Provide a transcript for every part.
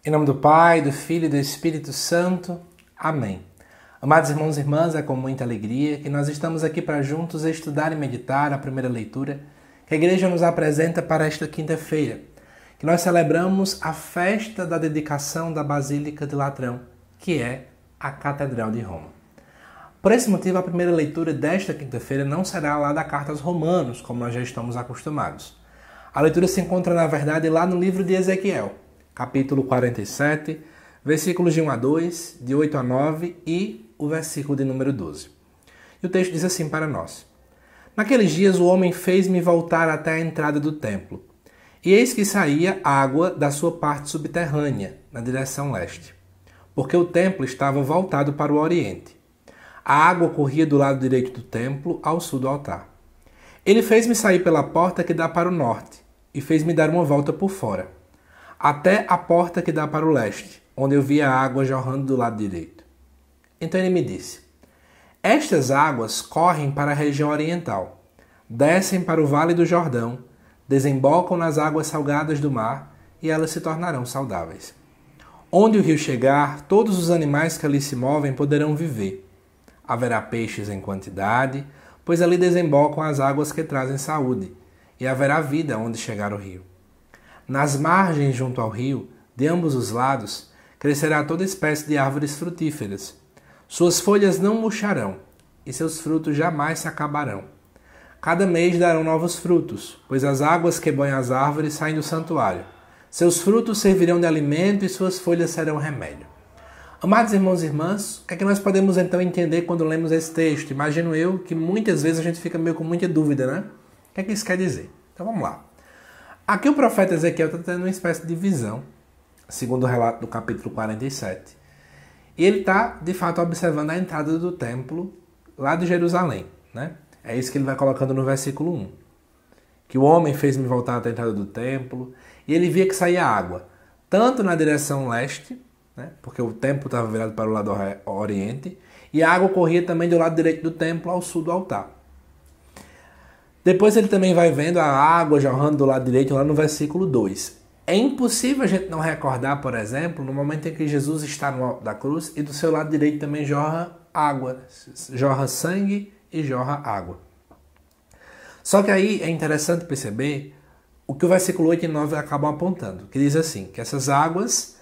Em nome do Pai, do Filho e do Espírito Santo. Amém. Amados irmãos e irmãs, é com muita alegria que nós estamos aqui para juntos estudar e meditar a primeira leitura que a Igreja nos apresenta para esta quinta-feira, que nós celebramos a festa da dedicação da Basílica de Latrão, que é a Catedral de Roma. Por esse motivo, a primeira leitura desta quinta-feira não será lá da Carta aos Romanos, como nós já estamos acostumados. A leitura se encontra, na verdade, lá no livro de Ezequiel, capítulo 47, versículos de 1 a 2, de 8 a 9 e o versículo de número 12. E o texto diz assim para nós: Naqueles dias o homem fez-me voltar até a entrada do templo, e eis que saía água da sua parte subterrânea, na direção leste, porque o templo estava voltado para o oriente. A água corria do lado direito do templo, ao sul do altar. Ele fez-me sair pela porta que dá para o norte, e fez-me dar uma volta por fora, até a porta que dá para o leste, onde eu via a água jorrando do lado direito. Então ele me disse: Estas águas correm para a região oriental, descem para o vale do Jordão, desembocam nas águas salgadas do mar, e elas se tornarão saudáveis. Onde o rio chegar, todos os animais que ali se movem poderão viver. Haverá peixes em quantidade, pois ali desembocam as águas que trazem saúde, e haverá vida onde chegar o rio. Nas margens junto ao rio, de ambos os lados, crescerá toda espécie de árvores frutíferas. Suas folhas não murcharão, e seus frutos jamais se acabarão. Cada mês darão novos frutos, pois as águas que banham as árvores saem do santuário. Seus frutos servirão de alimento e suas folhas serão remédio. Amados irmãos e irmãs, o que é que nós podemos então entender quando lemos esse texto? Imagino eu que muitas vezes a gente fica meio com muita dúvida, né? O que é que isso quer dizer? Então vamos lá. Aqui o profeta Ezequiel está tendo uma espécie de visão, segundo o relato do capítulo 47. E ele está, de fato, observando a entrada do templo lá de Jerusalém, né? É isso que ele vai colocando no versículo 1. Que o homem fez-me voltar até a entrada do templo, e ele via que saía água, tanto na direção leste, né? Porque o templo estava virado para o lado oriente, e a água corria também do lado direito do templo ao sul do altar. Depois ele também vai vendo a água jorrando do lado direito lá no versículo 2. É impossível a gente não recordar, por exemplo, no momento em que Jesus está no alto da cruz e do seu lado direito também jorra água, jorra sangue e jorra água. Só que aí é interessante perceber o que o versículo 8 e 9 acabam apontando, que diz assim, que essas águas,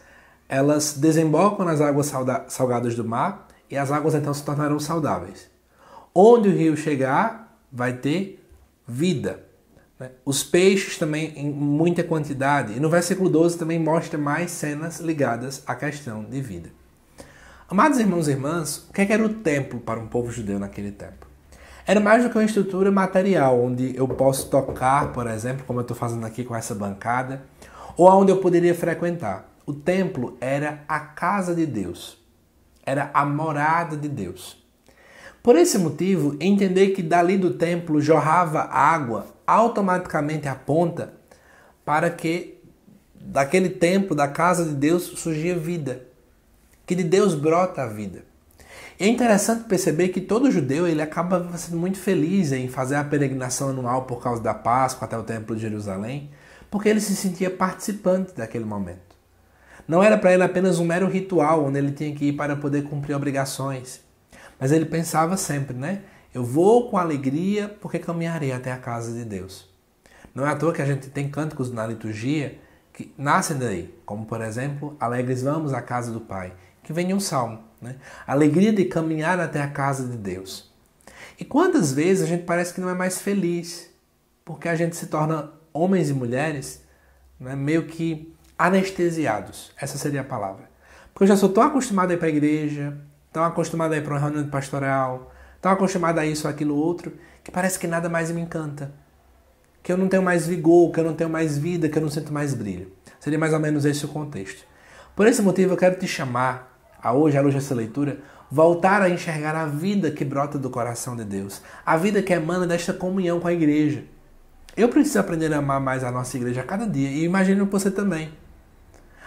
elas desembocam nas águas salgadas do mar e as águas então se tornarão saudáveis. Onde o rio chegar, vai ter vida. Os peixes também em muita quantidade. E no versículo 12 também mostra mais cenas ligadas à questão de vida. Amados irmãos e irmãs, o que era o templo para um povo judeu naquele tempo? Era mais do que uma estrutura material, onde eu posso tocar, por exemplo, como eu estou fazendo aqui com essa bancada, ou onde eu poderia frequentar. O templo era a casa de Deus. Era a morada de Deus. Por esse motivo, entender que dali do templo jorrava água automaticamente aponta para que daquele templo, da casa de Deus, surgia vida. Que de Deus brota a vida. E é interessante perceber que todo judeu ele acaba sendo muito feliz em fazer a peregrinação anual por causa da Páscoa até o templo de Jerusalém, porque ele se sentia participante daquele momento. Não era para ele apenas um mero ritual onde ele tinha que ir para poder cumprir obrigações. Mas ele pensava sempre, né? Eu vou com alegria porque caminharei até a casa de Deus. Não é à toa que a gente tem cânticos na liturgia que nascem daí, como por exemplo, alegres vamos à casa do Pai, que vem um salmo, né? Alegria de caminhar até a casa de Deus. E quantas vezes a gente parece que não é mais feliz, porque a gente se torna homens e mulheres, né, meio que anestesiados, essa seria a palavra. Porque eu já sou tão acostumado a ir para a igreja, tão acostumado a ir para uma reunião pastoral, tão acostumado a isso, aquilo, outro, que parece que nada mais me encanta. Que eu não tenho mais vigor, que eu não tenho mais vida, que eu não sinto mais brilho. Seria mais ou menos esse o contexto. Por esse motivo eu quero te chamar, a hoje, à luz dessa leitura, voltar a enxergar a vida que brota do coração de Deus. A vida que emana desta comunhão com a igreja. Eu preciso aprender a amar mais a nossa igreja a cada dia, e imagino você também.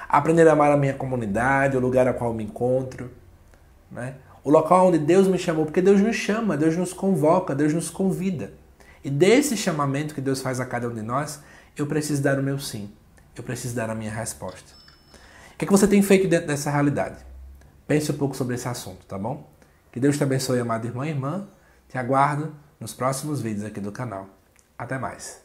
Aprender a amar a minha comunidade, o lugar ao qual me encontro, né? O local onde Deus me chamou, porque Deus nos chama, Deus nos convoca, Deus nos convida. E desse chamamento que Deus faz a cada um de nós, eu preciso dar o meu sim, eu preciso dar a minha resposta. O que é que você tem feito dentro dessa realidade? Pense um pouco sobre esse assunto, tá bom? Que Deus te abençoe, amado irmão e irmã. Te aguardo nos próximos vídeos aqui do canal. Até mais.